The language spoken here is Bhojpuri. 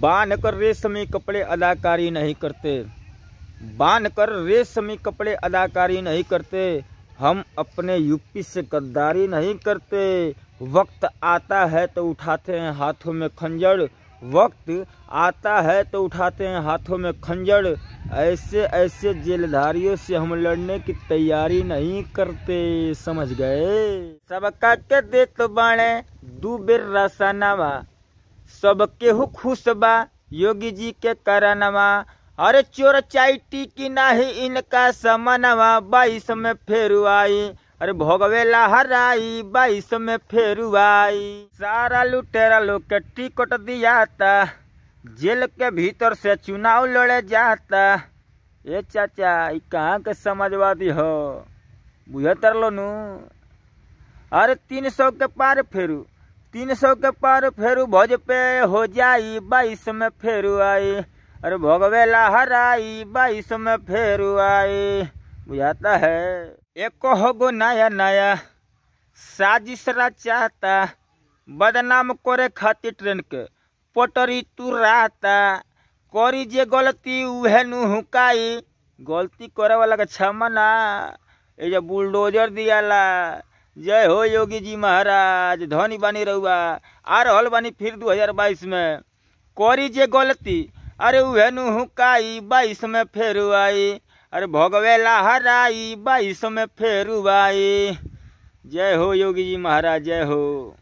बांध कर रेशमी कपड़े अदाकारी नहीं करते, बांध कर रेशमी कपड़े अदाकारी नहीं करते। हम अपने यूपी से गद्दारी नहीं करते। वक्त आता है तो उठाते हैं हाथों में खंजर, वक्त आता है तो उठाते हैं हाथों में खंजर। ऐसे ऐसे जेलधारियों से हम लड़ने की तैयारी नहीं करते, समझ गए। सबका के देत बाणे दू बेर रसनवा, सबके हु खुश बा योगी जी के करनवा। अरे चोर चाइटी की नाही इनका समनवा, 22 में फेरू आई। अरे भोगवे लहराई 22 में फेरू आई। सारा लुटेरा लोग के टिकट दियाता, जेल के भीतर से चुनाव लड़े जाता। ये चाचा कहाँ के समाजवादी हो, बुझतर लो नू। अरे 300 के पार फेरू, 300 के पार फेरू भोज पे हो जाई, 22 में फेरू आई। अरे भोगवे लहराई 22 में फेरू आई। बुझाता है एक होगो नया नया साजिश रचाता, बदनाम करे खातिर ट्रेन के पटरी तुराता। करी जे गलती उहे नु हुकाई, गलती करे वाला के क्षमा ना, ये बुलडोजर दियाला। जय हो योगी जी महाराज, धनी बानी रहुआ। आ रहल बानी फिर 2022 में। करी जे गलती अरे उहे नु हुकाई, 22 में फेरू आई। अरे भोगवे लहराई 22 में फेरू आई। जय हो योगी जी महाराज, जय हो।